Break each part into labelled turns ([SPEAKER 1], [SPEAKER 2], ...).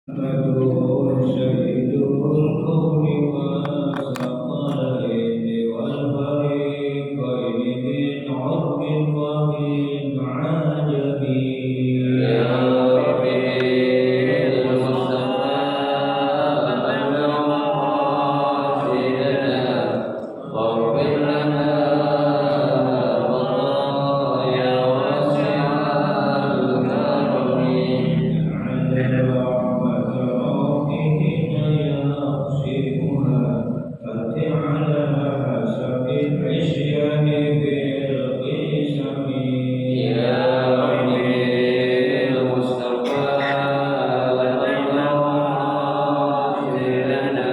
[SPEAKER 1] محمد سيد القول والثقلين والفريقين من عرب ومن عجم يا ربي المصطفى بلغ مقاصدنا واغفر لنا يا واسع الكرم على رحمة ربه يقسمها فتح على حسب العصيان بالقسم يا ربي المصطفى بلغ مقاصدنا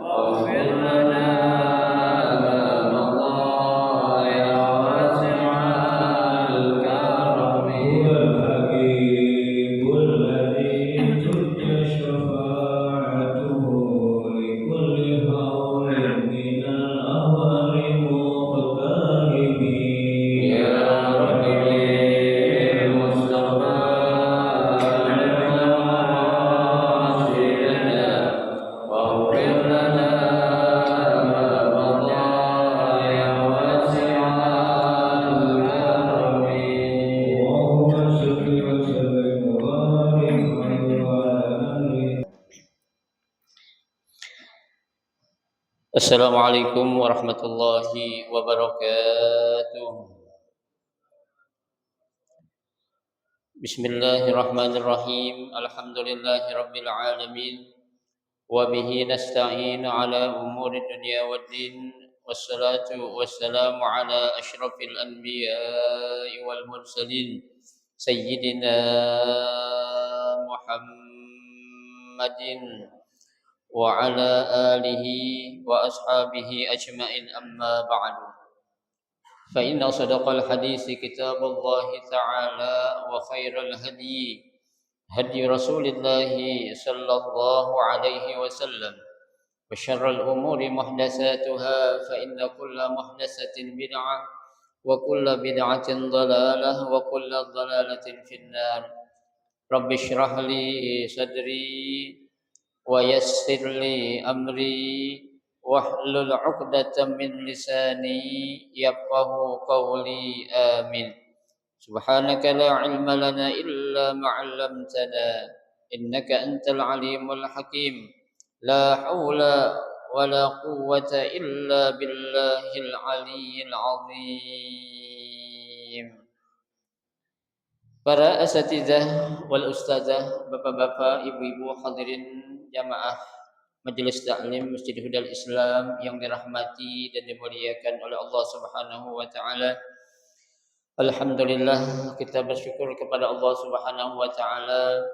[SPEAKER 1] واغفر لنا ما مضى يا واسع الكرم هو الحبيب الذي ترجى شفاعته لكل هول من الأهوال مقترب يا ربي المصطفى بلغ مقاصدنا واغفر لنا ما مضى يا واسع الكرم اللهم صل وسلم وبارك عليه وعلى آله.
[SPEAKER 2] Assalamualaikum warahmatullahi wabarakatuh. Bismillahirrahmanirrahim. Alhamdulillahi rabbil alamin. Wa bihi nasta'inu ala umuri dunya waddin. Wassalatu wassalamu ala asyrafil anbiya'i wal mursalin. Sayyidina Muhammadin وعلى آله وأصحابه أجمعين أما بعد فإن صدق الحديث كتاب الله تعالى وخير الهدي هدي رسول الله صلى الله عليه وسلم وشر الأمور محدثاتها فإن كل محدثة بدعة وكل بدعة ضلالة وكل ضلالة في النار رب اشرح لي صدري ويسر لي أمري واحلل عقدة من لساني يفقه قولي آمين سبحانك لا علم لنا إلا ما علمتنا إنك أنت العليم الحكيم لا حول ولا قوة إلا بالله العلي العظيم. Para asatidzah wal ustazah, bapak-bapak, ibu-ibu, hadirin jamaah Majelis Taklim Masjid Hudal Islam yang dirahmati dan dimuliakan oleh Allah Subhanahu wa taala. Alhamdulillah, kita bersyukur kepada Allah Subhanahu wa taala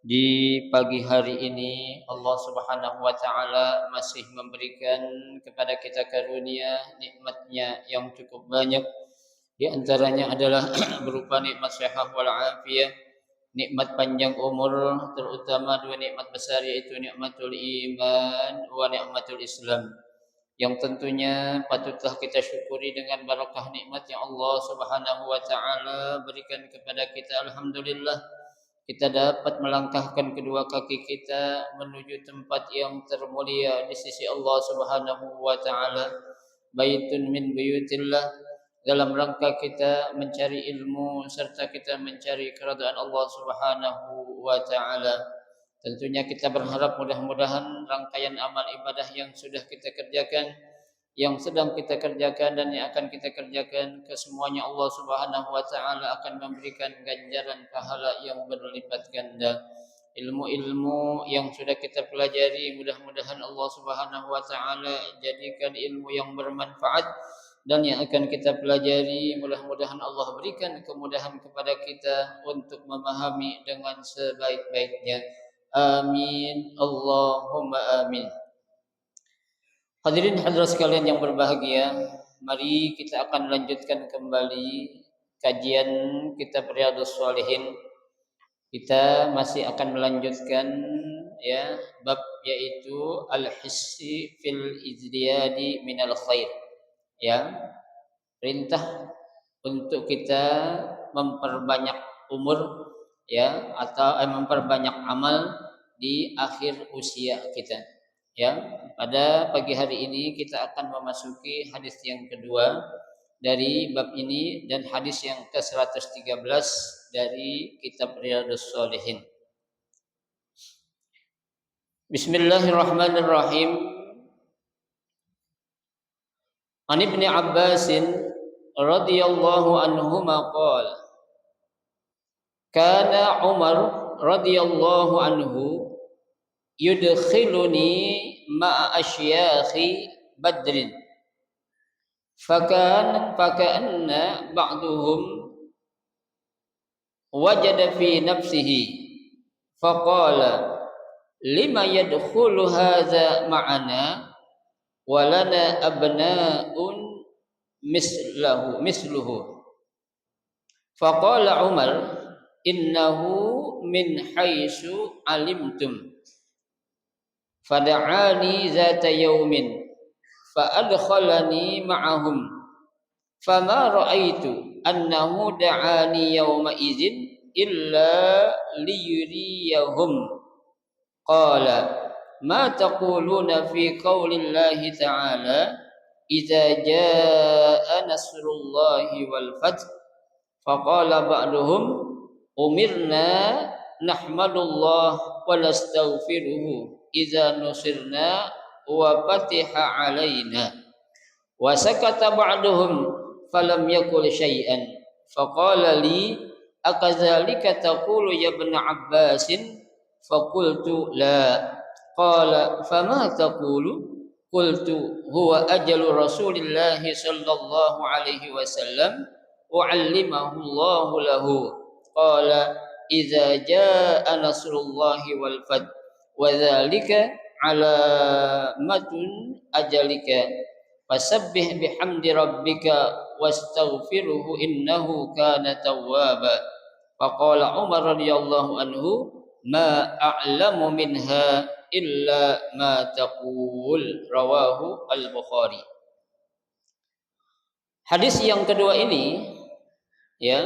[SPEAKER 2] di pagi hari ini Allah Subhanahu wa taala masih memberikan kepada kita karunia nikmatnya yang cukup banyak. Di antaranya adalah berupa nikmat sehat wal afiyah, nikmat panjang umur, terutama dua nikmat besar yaitu nikmatul iman wa nikmatul Islam. Yang tentunya patutlah kita syukuri dengan barakah nikmat yang Allah Subhanahu wa taala berikan kepada kita. Alhamdulillah, kita dapat melangkahkan kedua kaki kita menuju tempat yang termulia di sisi Allah Subhanahu wa taala. Baitun min buyutillah, dalam rangka kita mencari ilmu serta kita mencari keridhaan Allah Subhanahu wa taala. Tentunya kita berharap mudah-mudahan rangkaian amal ibadah yang sudah kita kerjakan, yang sedang kita kerjakan dan yang akan kita kerjakan, kesemuanya Allah Subhanahu wa taala akan memberikan ganjaran pahala yang berlipat ganda. Ilmu-ilmu yang sudah kita pelajari mudah-mudahan Allah Subhanahu wa taala jadikan ilmu yang bermanfaat, dan yang akan kita pelajari mudah-mudahan Allah berikan kemudahan kepada kita untuk memahami dengan sebaik-baiknya. Amin. Allahumma amin. Hadirin hadirat sekalian yang berbahagia, mari kita akan lanjutkan kembali kajian kitab Riyadhus Shalihin. Kita masih akan melanjutkan bab yaitu al-hissi fil izdiyadi minal khair. Perintah untuk kita memperbanyak umur atau memperbanyak amal di akhir usia kita. Ya, pada pagi hari ini kita akan memasuki hadis yang kedua dari bab ini dan hadis yang ke-113 dari kitab Riyadhus Shalihin. Bismillahirrahmanirrahim. An Ibnu Abbas radhiyallahu anhuma qala kana Umar radhiyallahu anhu yudkhiluni ma'a asyakhi Badrin faka'anna ba'duhum wajada fi nafsihi faqala lima yadkhulu hadza ma'ana wa lana abna'un misluhu faqala Umar innahu min haitsu alimtum fada'ani zata yaumin fa'adkhalani ma'ahum fama ra'aitu annahu da'ani yawma idzin illa liyuriyahum qala ma taquluna fi qaulillahi ta'ala idza jaa nasrullahi wal fath faqala ba'duhum umirna nahmadullah wa nastaghfiruhu idza nusirna wa fatiha alaina wa sakata ba'duhum falam yakul syai'an faqala li akadzalika taqulu ya ibn Abbasin faqultu la qala fama taqulu qultu huwa ajalu rasulillahi sallallahu alaihi wasallam wa 'allimahu Allahu lahu qala idza jaa nasrullahi wal fath wa dzalika alamatun ajalika fasabbih bihamdi rabbika wastaghfirhu innahu kana tawwaba faqala Umar radhiyallahu anhu ma a'lamu minha illa ma taqul rawahu al-Bukhari. Hadis yang kedua ini ya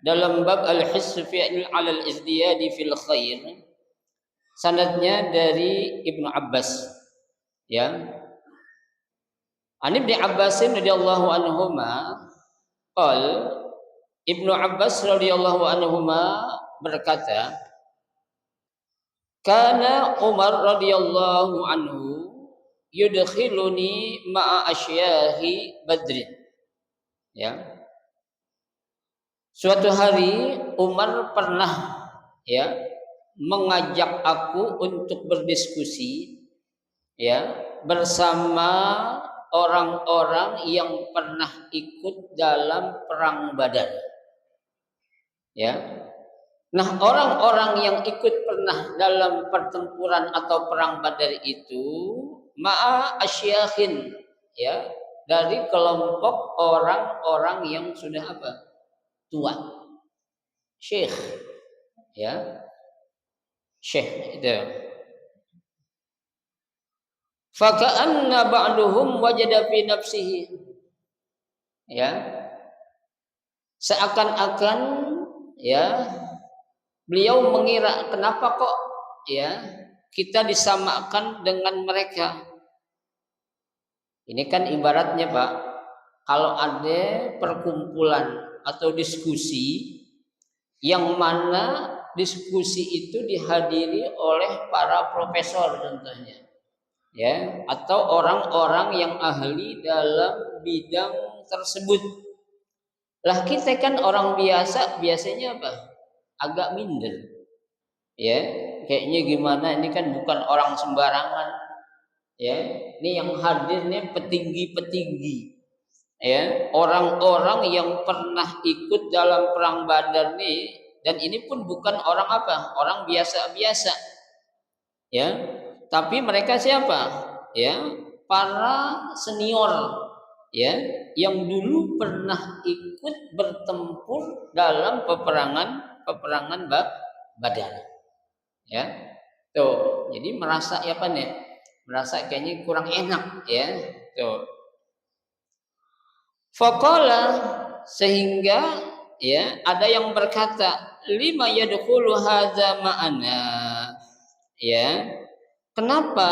[SPEAKER 2] dalam bab al-hiss fi al-izdiyadi fil khair, sanadnya dari Ibnu Abbas ya. An Ibnu Abbas radhiyallahu anhuma qal Ibnu Abbas radhiyallahu anhuma berkata kana Umar radhiyallahu anhu yudkhiluni ma'a asyahi Badrin ya. Suatu hari Umar pernah ya mengajak aku untuk berdiskusi ya bersama orang-orang yang pernah ikut dalam perang Badar. Ya. Nah, orang-orang yang ikut pernah dalam pertempuran atau perang Badar itu ma'a asyakhin ya dari kelompok orang-orang yang sudah apa? Tua. Syekh ya. Syekh itu. Faka'anna ba'duhum wajada fi nafsihi ya. Seakan-akan ya beliau mengira kenapa kok ya kita disamakan dengan mereka. Ini kan ibaratnya Pak, kalau ada perkumpulan atau diskusi yang mana diskusi itu dihadiri oleh para profesor contohnya ya atau orang-orang yang ahli dalam bidang tersebut. Lah kita kan orang biasanya apa? Agak minder. Ya, kayaknya gimana ini kan bukan orang sembarangan. Ya, ini yang hadirnya petinggi-petinggi. Ya, orang-orang yang pernah ikut dalam perang Badar nih dan ini pun bukan orang apa? Orang biasa-biasa. Ya, tapi mereka siapa? Ya, para senior ya yang dulu pernah ikut bertempur dalam peperangan Badar. Ya. Tuh, jadi merasa apa nih? Merasa kayaknya kurang enak ya. Tuh. Faqala sehingga ya ada yang berkata lima yadkhulu hadza ma'ana Ya, kenapa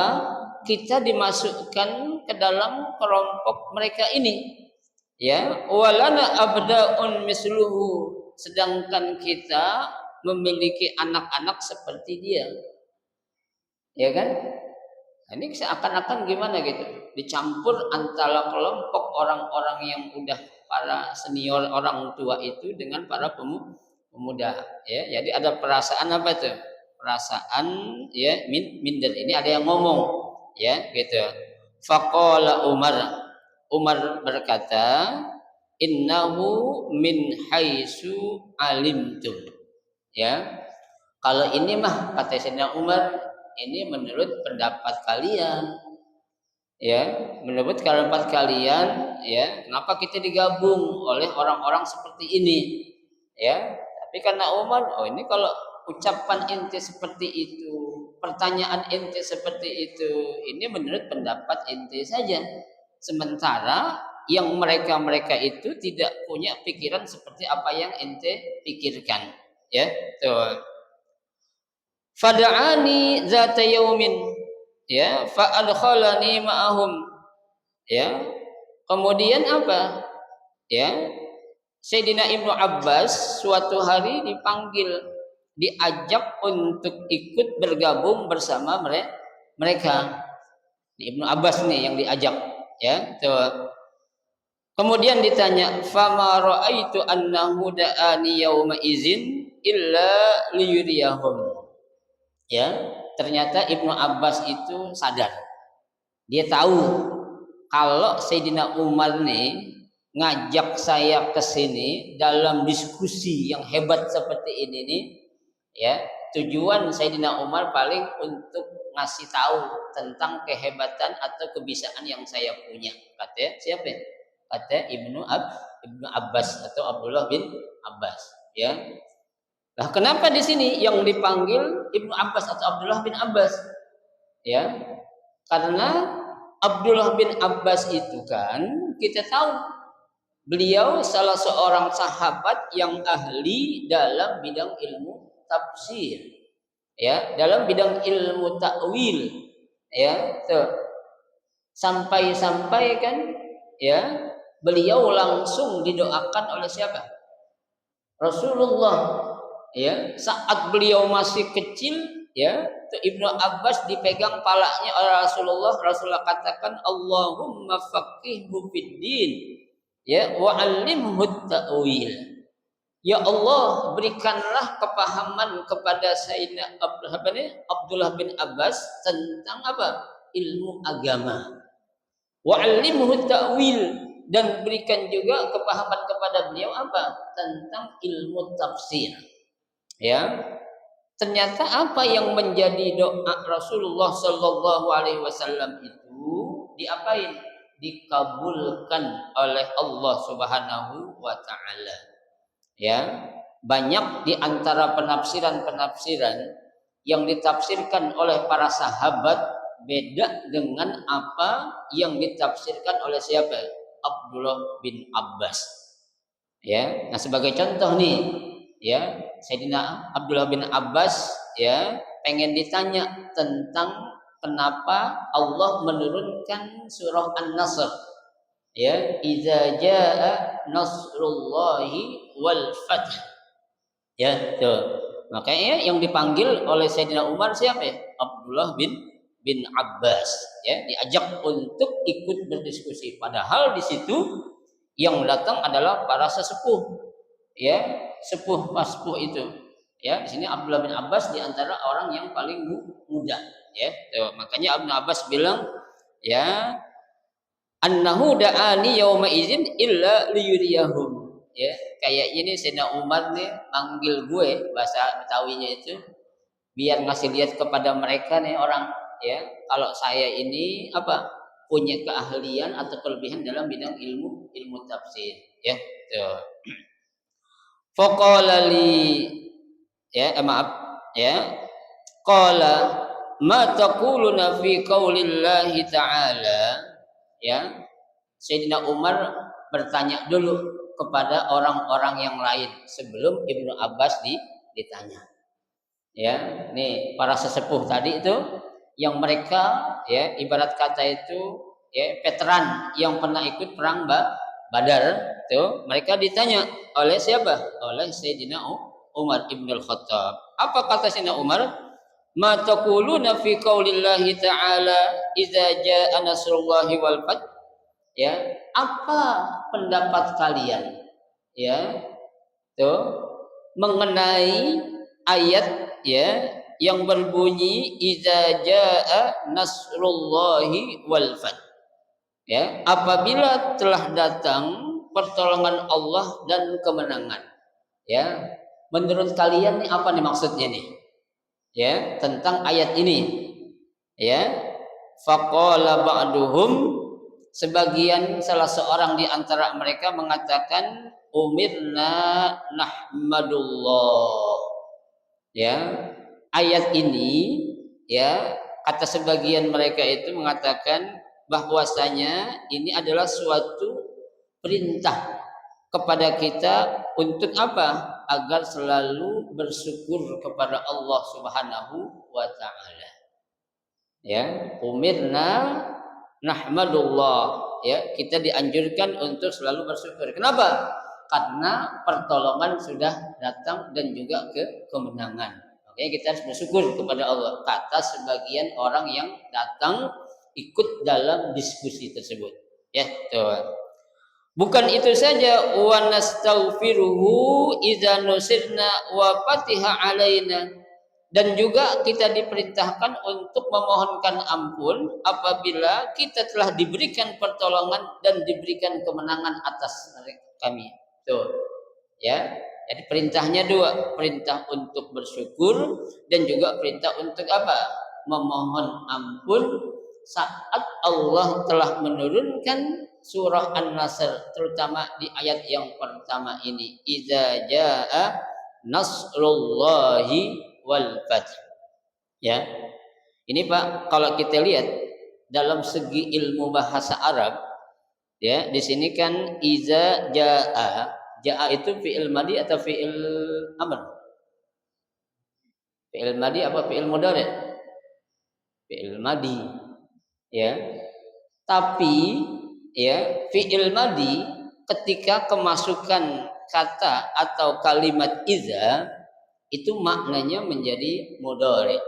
[SPEAKER 2] kita dimasukkan ke dalam kelompok mereka ini? Ya, walana abdaun misluhu, sedangkan kita memiliki anak-anak seperti dia. Ya kan? Nah, ini seakan-akan gimana gitu? Dicampur antara kelompok orang-orang yang udah para senior orang tua itu dengan para pemuda. Ya, jadi ada perasaan apa tuh? Perasaan ya minder. Ini ada yang ngomong, ya gitu. Faqala Umar. Umar berkata, innahu min haitsu alimtum. Ya, kalau ini mah kata Sayyidina Umar, ini menurut pendapat kalian, ya, menurut pendapat kalian, ya, kenapa kita digabung oleh orang-orang seperti ini, ya? Tapi karena Umar, oh ini kalau ucapan ente seperti itu, pertanyaan ente seperti itu, ini menurut pendapat ente saja. Sementara yang mereka-mereka itu tidak punya pikiran seperti apa yang ente pikirkan, ya, tuh. Fada'ani zata yaumin, ya, fa adkhalani ma'ahum, ya. Kemudian apa? Ya, Sayyidina Ibnu Abbas suatu hari dipanggil, diajak untuk ikut bergabung bersama mereka. Ibnu Abbas nih yang diajak, ya. Tuh. Kemudian ditanya, fama ra'aitu annahu da'ani yauma izin illa liyuriyahum. Ya, ternyata Ibnu Abbas itu sadar. Dia tahu kalau Sayyidina Umar nih ngajak saya ke sini dalam diskusi yang hebat seperti ini nih, ya, tujuan Sayyidina Umar paling untuk ngasih tahu tentang kehebatan atau kebisaan yang saya punya. Kata siapa? Kata Ibnu Abbas atau Abdullah bin Abbas, ya. Nah, kenapa di sini yang dipanggil Ibnu Abbas atau Abdullah bin Abbas? Ya, karena Abdullah bin Abbas itu kan kita tahu beliau salah seorang sahabat yang ahli dalam bidang ilmu tafsir, ya, dalam bidang ilmu takwil, ya, tuh. Sampai-sampai kan, ya, beliau langsung didoakan oleh siapa? Rasulullah. Ya, saat beliau masih kecil, ya, Ibnu Abbas dipegang palanya oleh Rasulullah. Rasulullah katakan, Allahumma faqihhu fid din, ya, wa 'allimhu ta'wil. Ya Allah, berikanlah kepahaman kepada Sayyidina Abdullah bin Abbas tentang apa? Ilmu agama. Wa 'allimhu ta'wil, dan berikan juga kepahaman kepada beliau apa? Tentang ilmu tafsir. Ya, ternyata apa yang menjadi doa Rasulullah Shallallahu Alaihi Wasallam itu diapain? Dikabulkan oleh Allah Subhanahu Wa Taala. Ya, banyak di antara penafsiran-penafsiran yang ditafsirkan oleh para sahabat beda dengan apa yang ditafsirkan oleh siapa? Abdullah bin Abbas. Ya, nah sebagai contoh nih, ya, Sayyidina Abdullah bin Abbas, ya, pengen ditanya tentang kenapa Allah menurunkan surah An-Nasr, ya, idza jaa nasrullahi wal fath, ya, tuh. Makanya yang dipanggil oleh Sayyidina Umar siapa? Ya? Abdullah bin Abbas, ya, diajak untuk ikut berdiskusi, padahal di situ yang datang adalah para sesepuh, ya, sepuh itu, ya. Di sini Abdullah bin Abbas di antara orang yang paling muda, ya. Tuh, makanya Ibnu Abbas bilang, ya, annahu da'ani yauma izin illa liyuriyahum, ya, kayak ini Sayyidina Umar nih manggil gue, bahasa Betawinya itu, biar ngasih lihat kepada mereka nih orang, ya, kalau saya ini apa, punya keahlian atau kelebihan dalam bidang ilmu tafsir, ya. Tuh. Faqala li, ya, maaf, ya, qala ma taquluna fi qaulillahi ta'ala, ya. Sayyidina Umar bertanya dulu kepada orang-orang yang lain sebelum Ibnu Abbas ditanya, Ya, nih para sesepuh tadi itu yang mereka ya ibarat kata itu ya veteran yang pernah ikut perang Badar itu mereka ditanya oleh siapa? Oleh Sayyidina Umar ibn al-Khattab. Apa kata Sayyidina Umar? Ma taquluna fi qaulillahi ta'ala idza jaa nasrullahi wal fath? Ya, apa pendapat kalian ya tuh mengenai ayat ya yang berbunyi idza jaa nasrullahi wal fath? Ya, apabila telah datang pertolongan Allah dan kemenangan. Ya, menurut kalian nih apa nih maksudnya nih? Ya, tentang ayat ini. Ya, faqala ba'duhum, sebagian salah seorang di antara mereka mengatakan umirna nahmadullah. Ya, ayat ini ya kata sebagian mereka itu mengatakan bahwasanya ini adalah suatu perintah kepada kita untuk apa? Agar selalu bersyukur kepada Allah Subhanahu wa taala. Ya, umirna nahmadullah. Ya, kita dianjurkan untuk selalu bersyukur. Kenapa? Karena pertolongan sudah datang dan juga kemenangan. Oke, kita harus bersyukur kepada Allah. Kata sebagian orang yang datang ikut dalam diskusi tersebut. Ya, tuh. Bukan itu saja, wa nastaghfiruhu idza nusirna wa fatiha alaina, dan juga kita diperintahkan untuk memohonkan ampun apabila kita telah diberikan pertolongan dan diberikan kemenangan atas kami. Tuh, ya. Jadi perintahnya dua, perintah untuk bersyukur dan juga perintah untuk apa? Memohon ampun saat Allah telah menurunkan surah An-Nasr, terutama di ayat yang pertama ini, idza jaa nasrullahi wal fath. Ya. Ini Pak, kalau kita lihat dalam segi ilmu bahasa Arab, ya, di sini kan idza jaa, jaa itu fi'il madi atau fi'il amr? Fi'il madi apa fi'il mudhari? Fi'il madi. Ya. Tapi ya fi'il madi ketika kemasukan kata atau kalimat iza itu maknanya menjadi mudhari.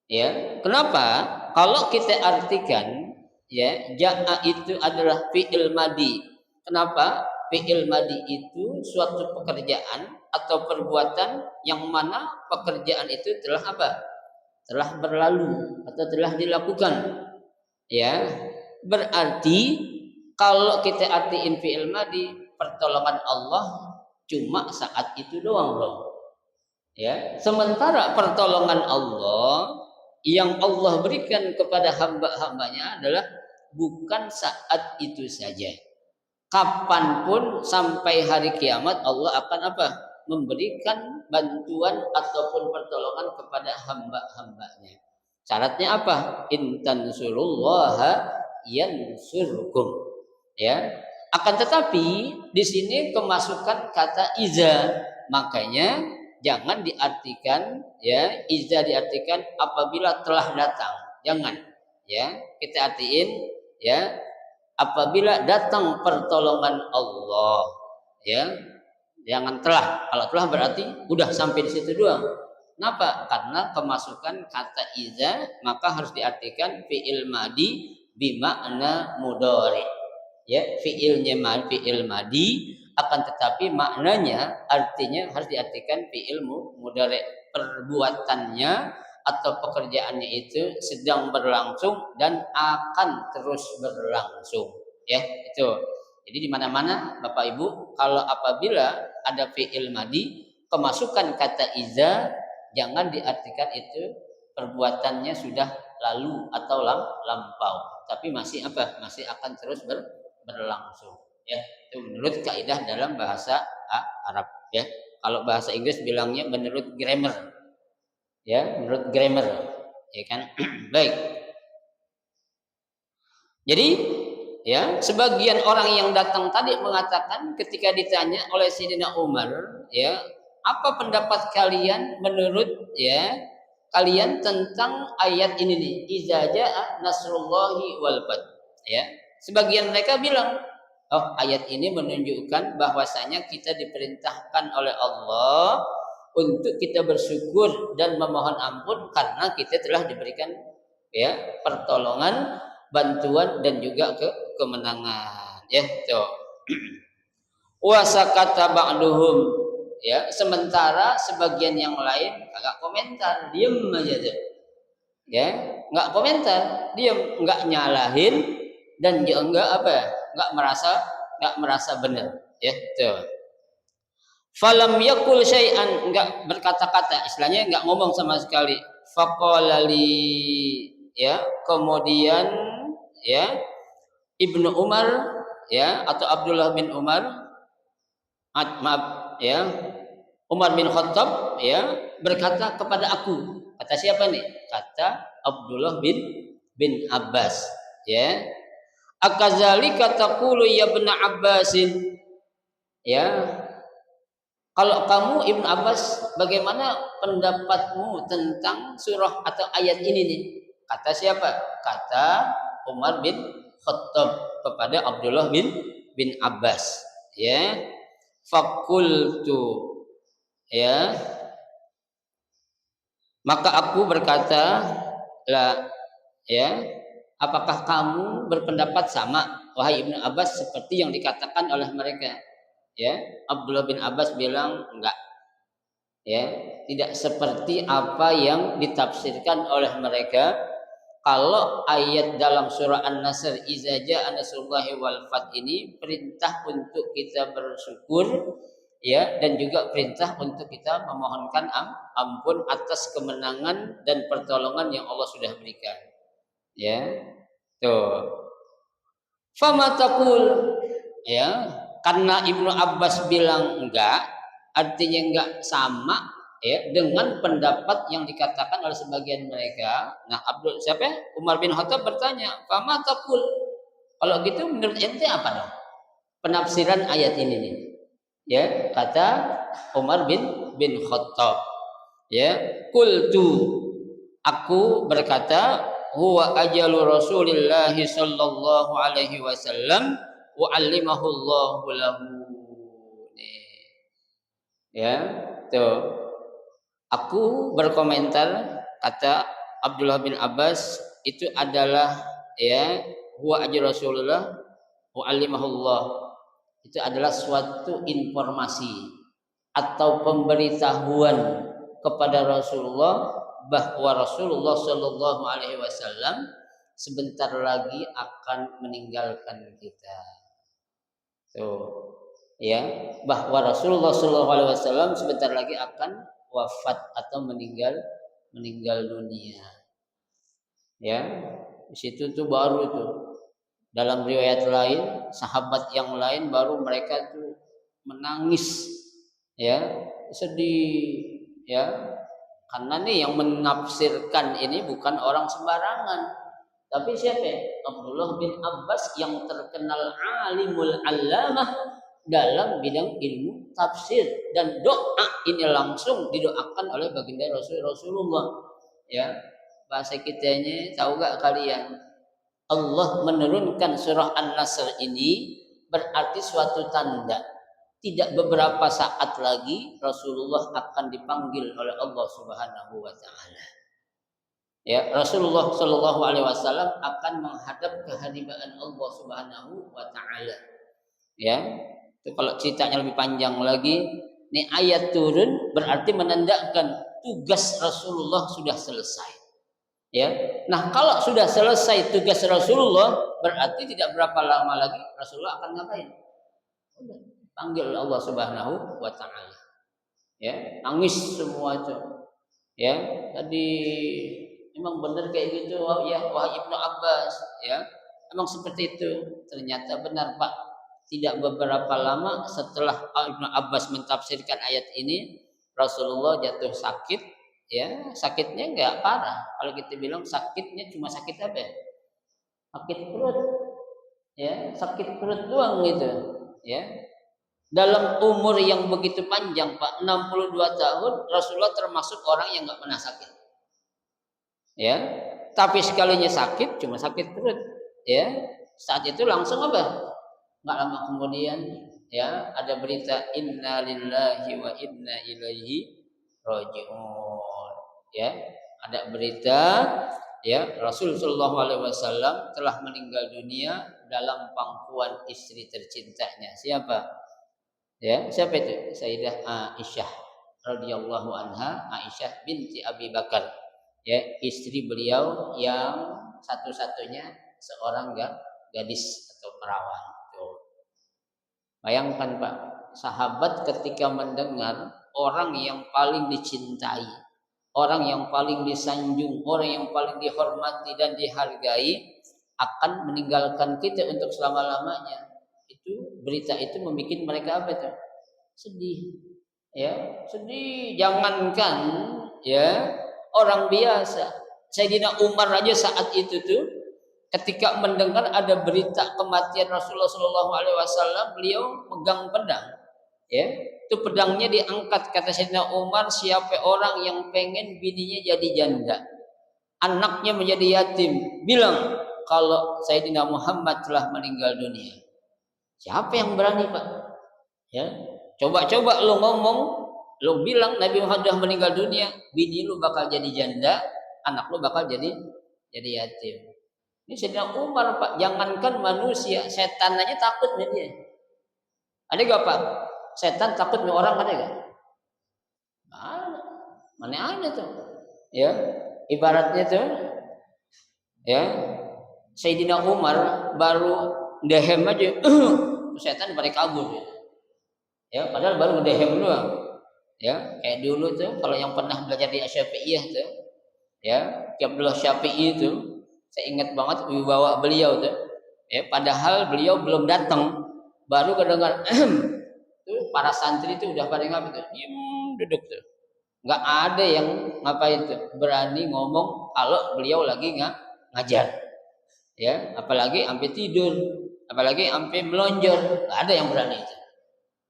[SPEAKER 2] Ya, kenapa? Kalau kita artikan ya jaa itu adalah fi'il madi. Kenapa? Fi'il madi itu suatu pekerjaan atau perbuatan yang mana pekerjaan itu telah apa? Telah berlalu atau telah dilakukan. Ya, berarti kalau kita artiin fi'il madi, pertolongan Allah cuma saat itu doang, bro. Ya, sementara pertolongan Allah yang Allah berikan kepada hamba-hambanya adalah bukan saat itu saja. Kapanpun sampai hari kiamat Allah akan apa? Memberikan bantuan ataupun pertolongan kepada hamba-hambanya. Syaratnya apa? In tansurullaha yansurkum. Ya. Akan tetapi di sini kemasukan kata iza. Makanya jangan diartikan ya iza diartikan apabila telah datang. Jangan. Ya, kita artiin ya apabila datang pertolongan Allah. Ya. Jangan telah. Kalau telah berarti udah sampai di situ doang. Kenapa? Karena kemasukan kata iza maka harus diartikan fi'il madi bimakna mudhari. Ya, fi'il madi akan tetapi maknanya artinya harus diartikan fi'il mudhari. Perbuatannya atau pekerjaannya itu sedang berlangsung dan akan terus berlangsung. Ya, itu. Jadi di mana-mana Bapak Ibu kalau apabila ada fi'il madi kemasukan kata iza jangan diartikan itu perbuatannya sudah lalu atau lampau, tapi masih apa? Masih akan terus berlangsung. Ya, itu menurut kaidah dalam bahasa Arab. Ya, kalau bahasa Inggris bilangnya menurut grammar. Ya, menurut grammar. Ya kan? Baik. Jadi, ya, sebagian orang yang datang tadi mengatakan ketika ditanya oleh Sayyidina Umar, ya, Apa pendapat kalian menurut kalian tentang ayat ini nih? Iza jaa nasrullahi wal fath. Ya. Sebagian mereka bilang, oh, ayat ini menunjukkan bahwasanya kita diperintahkan oleh Allah untuk kita bersyukur dan memohon ampun karena kita telah diberikan pertolongan, bantuan dan juga kemenangan. Ya, tuh. Wasakata ba'duhum, sementara sebagian yang lain agak komentar, diem aja tuh. Nggak komentar, diem, nggak nyalahin dan juga nggak merasa benar, tuh. Falam yakul syai'an, nggak berkata-kata, istilahnya nggak ngomong sama sekali. Faqala li, kemudian Ibnu Umar, atau Abdullah bin Umar, maaf, Umar bin Khattab berkata kepada aku. Kata siapa nih? Kata Abdullah bin Abbas, akazalika taqulu ya ibn Abbasin, kalau kamu Ibnu Abbas, bagaimana pendapatmu tentang surah atau ayat ini nih? Kata siapa? Kata Umar bin Khattab kepada Abdullah bin Abbas, fakultu, maka aku berkata, lah, apakah kamu berpendapat sama, wahai Ibnu Abbas, seperti yang dikatakan oleh mereka? Abdullah bin Abbas bilang enggak, tidak seperti apa yang ditafsirkan oleh mereka. Kalau ayat dalam surah An-Nasr, iza jaa nasrullahi wal fath, ini perintah untuk kita bersyukur, dan juga perintah untuk kita memohonkan ampun atas kemenangan dan pertolongan yang Allah sudah berikan. Tuh. Fama taqul, karena Ibnu Abbas bilang enggak, artinya enggak sama dengan pendapat yang dikatakan oleh sebagian mereka. Nah, Umar bin Khattab bertanya, "Fama taqul?" Kalau gitu menurut ente apa dong penafsiran ayat ini nih? Kata Umar bin Khattab, qultu, aku berkata, huwa ajalu Rasulillah sallallahu alaihi wasallam wa 'allimahu Allahu lahu. Tuh. Aku berkomentar, kata Abdullah bin Abbas, itu adalah huwa ajalu Rasulullah wa 'allimahu Allah. Itu adalah suatu informasi atau pemberitahuan kepada Rasulullah bahwa Rasulullah Shallallahu Alaihi Wasallam sebentar lagi akan meninggalkan kita. Tuh, bahwa Rasulullah Shallallahu Alaihi Wasallam sebentar lagi akan wafat atau meninggal dunia. Di situ tuh baru tuh. Dalam riwayat lain, sahabat yang lain baru mereka tuh menangis, sedih, karena nih yang menafsirkan ini bukan orang sembarangan, tapi siapa? Abdullah bin Abbas yang terkenal alimul allamah dalam bidang ilmu tafsir, dan doa ini langsung didoakan oleh baginda Rasulullah. Bahasa kitanya tahu gak kalian? Allah menurunkan surah An-Nasr ini berarti suatu tanda. Tidak beberapa saat lagi Rasulullah akan dipanggil oleh Allah Subhanahu wa taala. Rasulullah Shallallahu alaihi wasallam akan menghadap kehadiran Allah Subhanahu wa taala. Itu kalau ceritanya lebih panjang lagi, nih ayat turun berarti menandakan tugas Rasulullah sudah selesai. Nah, kalau sudah selesai tugas Rasulullah, berarti tidak berapa lama lagi Rasulullah akan ngapain? Panggil Allah Subhanahu wa taala. Nangis semua itu. Tadi memang benar kayak gitu, wahai Ibnu Abbas, memang seperti itu. Ternyata benar, Pak. Tidak beberapa lama setelah Ibnu Abbas mentafsirkan ayat ini, Rasulullah jatuh sakit. Sakitnya enggak parah. Kalau kita bilang sakitnya cuma sakit apa? Sakit perut. Sakit perut doang gitu. Dalam umur yang begitu panjang Pak, 62 tahun, Rasulullah termasuk orang yang nggak pernah sakit. Ya, tapi sekalinya sakit cuma sakit perut. Ya, saat itu langsung apa? Nggak lama kemudian ya ada berita inna lillahi wa inna ilaihi rajiun. Ya, ada berita ya Rasul Shallallahu Alaihi Wasallam telah meninggal dunia dalam pangkuan istri tercintanya. Siapa? Ya, siapa itu? Sayyidah Aisyah radhiyallahu anha, Aisyah binti Abi Bakar. Ya, istri beliau yang satu-satunya seorang gadis atau perawan. Tuh. Bayangkan Pak, sahabat ketika mendengar orang yang paling dicintai, orang yang paling disanjung, orang yang paling dihormati dan dihargai akan meninggalkan kita untuk selama-lamanya. Itu berita itu membuat mereka apa itu? Sedih. Ya, sedih. Jangankan ya orang biasa. Sayyidina Umar aja saat itu tuh ketika mendengar ada berita kematian Rasulullah Shallallahu Alaihi Wasallam, beliau megang pedang. Ya, itu pedangnya diangkat, kata Sayyidina Umar, siapa orang yang pengen bininya jadi janda, anaknya menjadi yatim, bilang kalau Sayyidina Muhammad telah meninggal dunia. Siapa yang berani Pak? Ya, coba-coba lo ngomong, lo bilang Nabi Muhammad sudah meninggal dunia, bini lu bakal jadi janda, anak lu bakal jadi yatim. Ini Sayyidina Umar Pak, jangankan manusia, setan aja takut nih dia. Ada gak Pak? Setan takut nih orang, ada gak? Mana ada tuh? Ya, ibaratnya tuh, ya Sayyidina Umar baru ngedehem aja, setan pada kabur. Ya, padahal baru ngedehem doang. Ya, kayak dulu tuh kalau yang pernah belajar di Syafi'iyah tuh, ya, Abdullah Syafi'i itu, saya ingat banget wibawa beliau tuh. Ya, padahal beliau belum datang, baru kedengar tuh para santri itu udah pada ngapa tuh, duduk tuh. Nggak ada yang ngapain tuh, berani ngomong kalau beliau lagi ngajar. Ya, apalagi sampai tidur, apalagi sampai melonjor, nggak ada yang berani itu.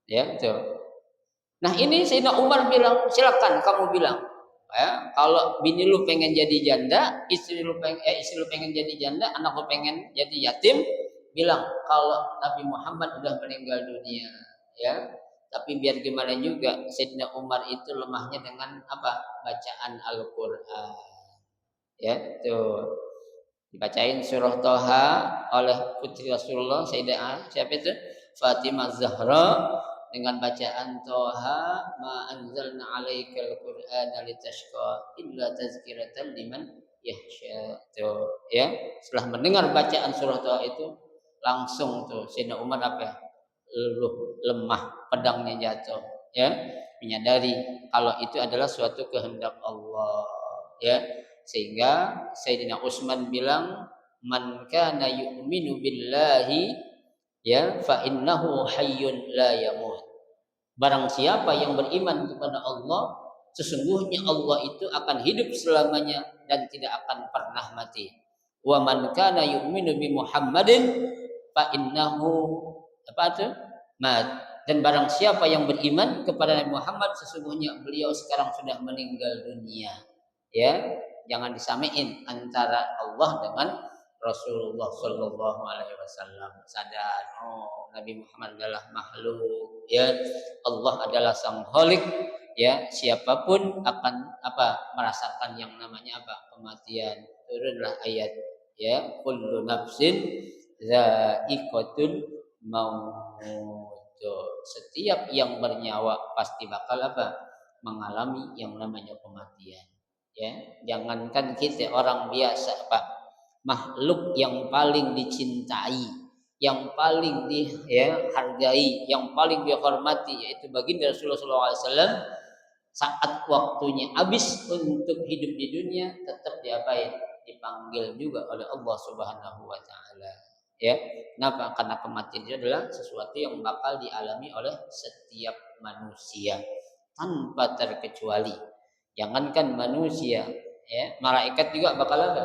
[SPEAKER 2] Ya, tuh. Nah ini Sayyidina Umar bilang, silakan kamu bilang, ya, kalau bini lu pengen jadi janda, istri lu pengen jadi janda, anak lu pengen jadi yatim, bilang kalau Nabi Muhammad udah meninggal dunia, ya. Tapi biar gimana juga, Sayyidina Umar itu lemahnya dengan apa? Bacaan Al-Quran. Ya, tuh dibacain surah Toha oleh putri Rasulullah Sayyidah siapa itu? Fatimah Zahra, dengan bacaan Toha ma anzalna alaikal qur'ana litashqa illa tazkiratan liman yahsya. Tuh, ya. Setelah mendengar bacaan surah Toha itu langsung tuh Sayyidina Umar apa? Lemah, pedangnya jatuh, ya. Menyadari kalau itu adalah suatu kehendak Allah, ya. Sehingga Sayyidina Utsman bilang man kana yu'minu billahi ya fa innahu hayyun la yamut. Barang siapa yang beriman kepada Allah, sesungguhnya Allah itu akan hidup selamanya dan tidak akan pernah mati. Wa man kana yu'minu bi Muhammadin fa innahu apa itu? Mat. Dan barang siapa yang beriman kepada Nabi Muhammad, sesungguhnya beliau sekarang sudah meninggal dunia. Ya, jangan disamain antara Allah dengan Rasulullah Shallallahu Alaihi Wasallam. Sadar, oh Nabi Muhammad adalah makhluk, ya Allah adalah sang Khalik, ya siapapun akan apa merasakan yang namanya apa kematian. Turunlah ayat, ya kullu nafsin za'iqatul maut. Setiap yang bernyawa pasti bakal apa mengalami yang namanya kematian. Ya, jangankan kita orang biasa Pak, makhluk yang paling dicintai, yang paling dihargai, yang paling dihormati yaitu baginda Rasulullah SAW, saat waktunya habis untuk hidup di dunia tetap diapain? Dipanggil juga oleh Allah Subhanahu wa taala. Ya, kenapa? Karena kematian itu adalah sesuatu yang bakal dialami oleh setiap manusia tanpa terkecuali. Jangankan manusia, ya, malaikat juga bakal apa?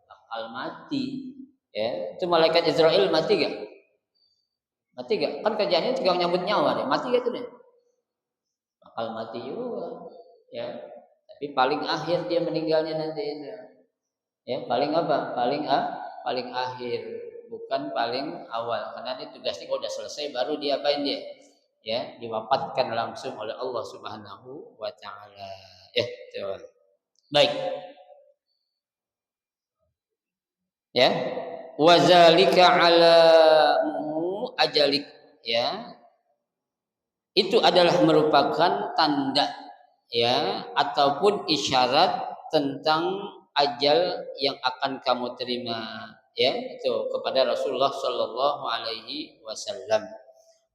[SPEAKER 2] Bakal mati. Ya, itu malaikat Israel mati gak? Mati gak? Kan kerjanya juga nyambut nyawa deh. Mati gak tuh deh? Bakal mati juga. Ya. Tapi paling akhir dia meninggalnya nanti itu. Ya, paling apa? Paling akhir, bukan paling awal. Karena dia tugasnya kalau udah selesai baru diapain dia? Ya, diwafatkan langsung oleh Allah Subhanahu wa taala. Ya, coba. Baik. Ya. Wazalika ala ajalik, ya. Itu adalah merupakan tanda, ya, ataupun isyarat tentang ajal yang akan kamu terima, ya, itu kepada Rasulullah Shallallahu Alaihi Wasallam.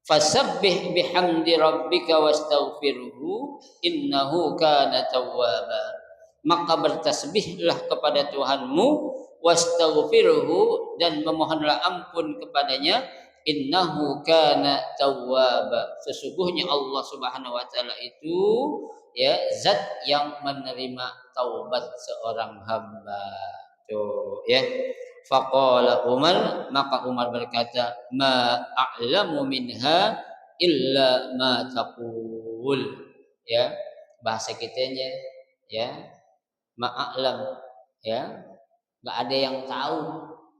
[SPEAKER 2] Fasabbih bihamdi rabbika wastaghfirhu innahu kana tawwaba. Maka bertasbihlah kepada Tuhanmu, wastaghfirhu, dan memohonlah ampun kepadanya, innahu kana tawwaba. Sesungguhnya Allah Subhanahu wa taala itu, ya, zat yang menerima taubat seorang hamba. Tuh, ya. Faqala Umar, maka Umar berkata, ma a'lamu minha illa ma taqul. Ya, bahasa kitanya, ya, ma a'lam, ya, enggak ada yang tahu,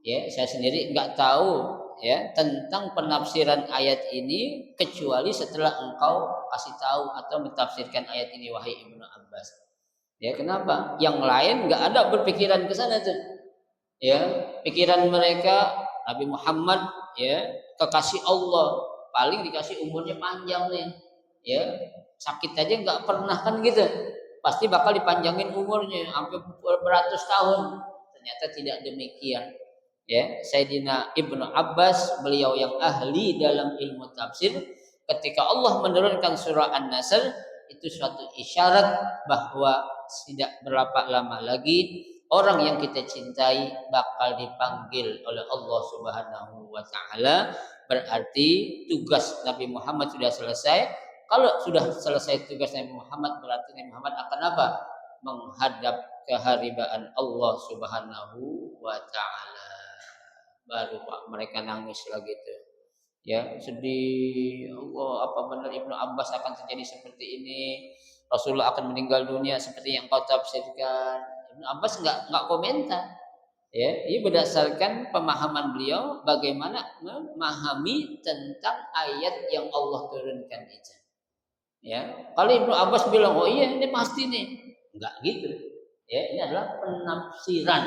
[SPEAKER 2] ya, saya sendiri enggak tahu, ya, tentang penafsiran ayat ini kecuali setelah engkau kasih tahu atau mentafsirkan ayat ini, wahai Ibnu Abbas. Ya, kenapa? Yang lain enggak ada berpikiran ke sana tuh. Ya, pikiran mereka Nabi Muhammad, ya, kekasih Allah, paling dikasih umurnya panjang nih, ya, sakit aja nggak pernah kan gitu, pasti bakal dipanjangin umurnya sampai beratus tahun. Ternyata tidak demikian, ya. Sayyidina Ibnu Abbas, beliau yang ahli dalam ilmu tafsir, ketika Allah menurunkan surah An-Nasr, itu suatu isyarat bahwa tidak berapa lama lagi orang yang kita cintai bakal dipanggil oleh Allah Subhanahu wa taala. Berarti tugas Nabi Muhammad sudah selesai. Kalau sudah selesai tugas Nabi Muhammad, berarti Nabi Muhammad akan apa? Menghadap keharibaan Allah Subhanahu wa taala. Baru Pak mereka nangis lagi tuh. Ya, sedih. Allah, apa benar Ibnu Abbas akan terjadi seperti ini? Rasulullah akan meninggal dunia seperti yang kau tafsirkan. Ibnu Abbas nggak komentar, ya. Ini berdasarkan pemahaman beliau bagaimana memahami tentang ayat yang Allah turunkan itu. Ya, kalau Ibnu Abbas bilang, oh iya ini pasti nih, nggak gitu. Ya, ini adalah penafsiran,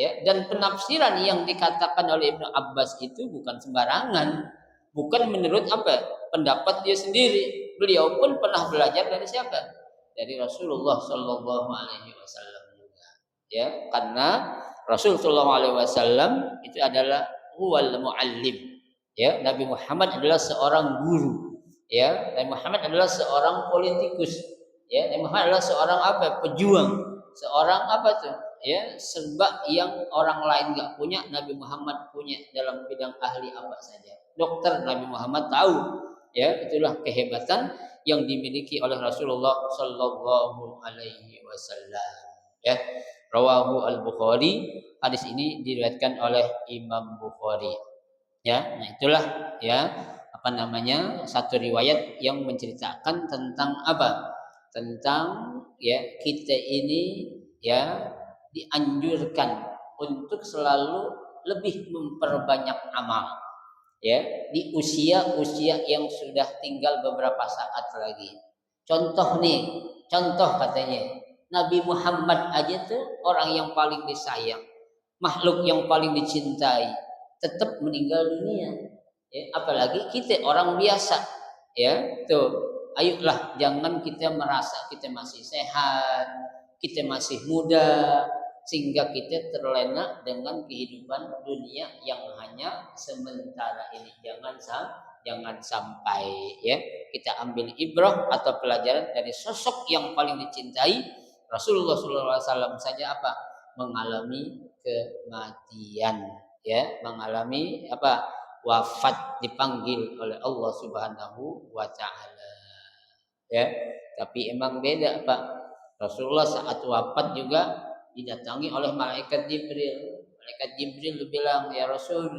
[SPEAKER 2] ya, dan penafsiran yang dikatakan oleh Ibnu Abbas itu bukan sembarangan, bukan menurut apa pendapat dia sendiri. Beliau pun pernah belajar dari siapa? Dari Rasulullah Shallallahu Alaihi Wasallam. Ya, karena Rasul Shallallahu Alaihi Wasallam itu adalah huwal muallim. Ya, Nabi Muhammad adalah seorang guru. Ya, Nabi Muhammad adalah seorang politikus. Ya, Nabi Muhammad adalah seorang apa? Pejuang. Seorang apa tuh? Ya, serba yang orang lain nggak punya, Nabi Muhammad punya dalam bidang ahli apa saja. Dokter Nabi Muhammad tahu. Ya, itulah kehebatan yang dimiliki oleh Rasulullah Shallallahu Alaihi Wasallam. Ya. Rawahu al-Bukhari, hadis ini diriwayatkan oleh Imam Bukhari. Ya, nah itulah, ya, apa namanya, satu riwayat yang menceritakan tentang apa? Tentang, ya, kita ini, ya, dianjurkan untuk selalu lebih memperbanyak amal, ya, di usia-usia yang sudah tinggal beberapa saat lagi. Contoh nih, contoh katanya Nabi Muhammad aja tuh orang yang paling disayang, makhluk yang paling dicintai, tetap meninggal dunia. Ya, apalagi kita orang biasa. Ya, tuh, ayolah jangan kita merasa kita masih sehat, kita masih muda, sehingga kita terlena dengan kehidupan dunia yang hanya sementara ini. Jangan sampai, ya, kita ambil ibrah atau pelajaran dari sosok yang paling dicintai. Rasulullah SAW saja apa? Mengalami kematian, ya, mengalami apa? Wafat, dipanggil oleh Allah Subhanahu wa taala. Ya, tapi emang beda, Pak. Rasulullah saat wafat juga didatangi oleh malaikat Jibril. Malaikat Jibril bilang, "Ya Rasul,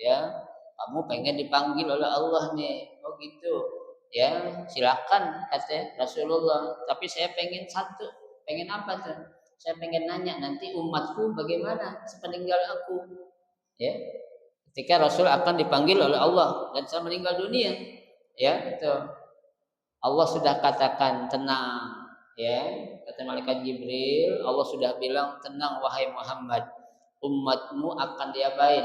[SPEAKER 2] ya, kamu pengen dipanggil oleh Allah nih. Oh gitu. Ya, silakan kata Rasulullah. Tapi saya pengen satu. Pengen apa tuh? Saya pengen nanya nanti umatku bagaimana sepeninggal aku. Ya, ketika Rasul akan dipanggil oleh Allah dan saya meninggal dunia. Ya, itu. Allah sudah katakan tenang, ya. Kata malaikat Jibril, Allah sudah bilang tenang wahai Muhammad, umatmu akan diapain?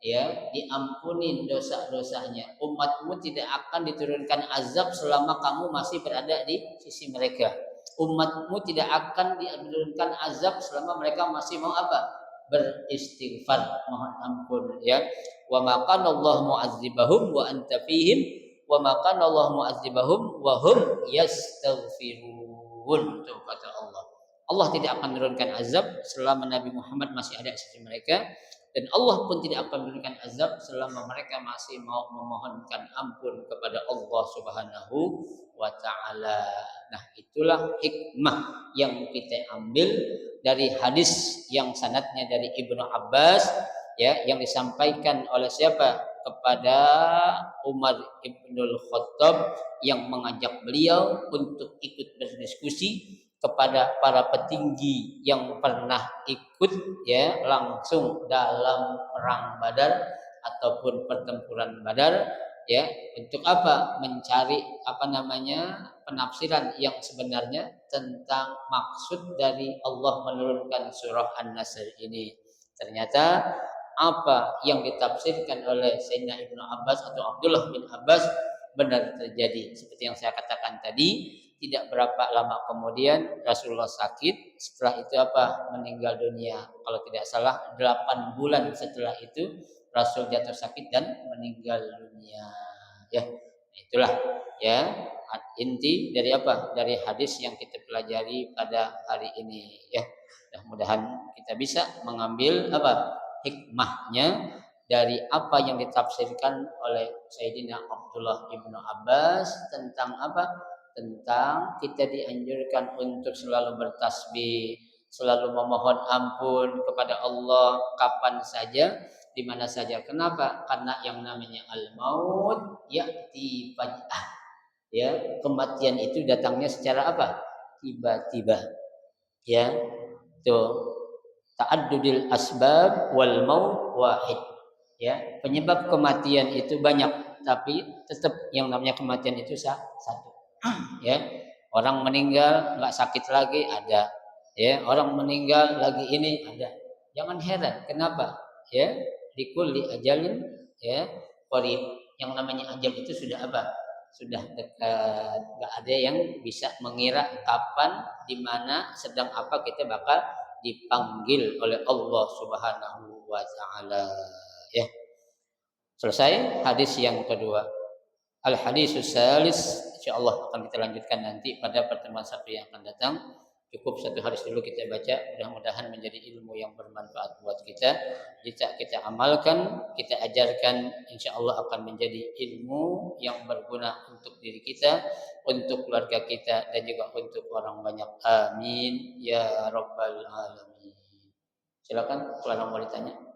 [SPEAKER 2] Ya, diampuni dosa-dosanya. Umatmu tidak akan diturunkan azab selama kamu masih berada di sisi mereka. Umatmu tidak akan diturunkan azab selama mereka masih mau apa? Beristighfar, mohon ampun, ya. Wa ma kana Allah mu'adzibahum wa anta fihim wa ma kana Allah mu'adzibahum wa hum yastaghfirun. Tuh kata Allah. Allah tidak akan menurunkan azab selama Nabi Muhammad masih ada di sisi mereka, dan Allah pun tidak akan memberikan azab selama mereka masih mau memohonkan ampun kepada Allah Subhanahu wa taala. Nah, itulah hikmah yang kita ambil dari hadis yang sanadnya dari Ibnu Abbas, ya, yang disampaikan oleh siapa? Kepada Umar Ibnul Khattab, yang mengajak beliau untuk ikut berdiskusi kepada para petinggi yang pernah ikut, ya, langsung dalam perang Badar ataupun pertempuran Badar, ya, untuk apa? Mencari penafsiran yang sebenarnya tentang maksud dari Allah menurunkan surah An-Nasr ini. Ternyata apa yang ditafsirkan oleh Sayyidina Ibnu Abbas atau Abdullah bin Abbas benar terjadi. Seperti yang saya katakan tadi, tidak berapa lama kemudian Rasulullah sakit. Setelah itu apa? Meninggal dunia. Kalau tidak salah 8 bulan setelah itu Rasul jatuh sakit dan meninggal dunia. Ya, itulah, ya, inti dari apa? Dari hadis yang kita pelajari pada hari ini, ya. Mudah-mudahan kita bisa mengambil apa? Hikmahnya dari apa yang ditafsirkan oleh Sayyidina Abdullah ibnu Abbas tentang apa? Tentang kita dianjurkan untuk selalu bertasbih, selalu memohon ampun kepada Allah kapan saja, di mana saja. Kenapa? Karena yang namanya al-maut ya'ti faj'ah. Ya, kematian itu datangnya secara apa? Tiba-tiba. Ya, tuh. Ta'addudil asbab wal maut wahid. Ya, penyebab kematian itu banyak, tapi tetap yang namanya kematian itu satu. Ya, orang meninggal nggak sakit lagi ada. Ya, orang meninggal lagi ini ada. Jangan heran, kenapa? Ya, likulli ajalin, ya, qarib. Yang namanya ajal itu sudah apa? Sudah dekat. Nggak ada yang bisa mengira kapan, di mana, sedang apa kita bakal dipanggil oleh Allah Subhanahu wa taala. Ya. Selesai hadis yang kedua. Al hadisus salis, insyaallah akan kita lanjutkan nanti pada pertemuan Sabtu yang akan datang. Cukup satu hadis dulu kita baca, mudah-mudahan menjadi ilmu yang bermanfaat buat kita. Jika kita amalkan, kita ajarkan, insyaallah akan menjadi ilmu yang berguna untuk diri kita, untuk keluarga kita, dan juga untuk orang banyak. Amin ya rabbal alamin. Silakan kalau mau ditanya.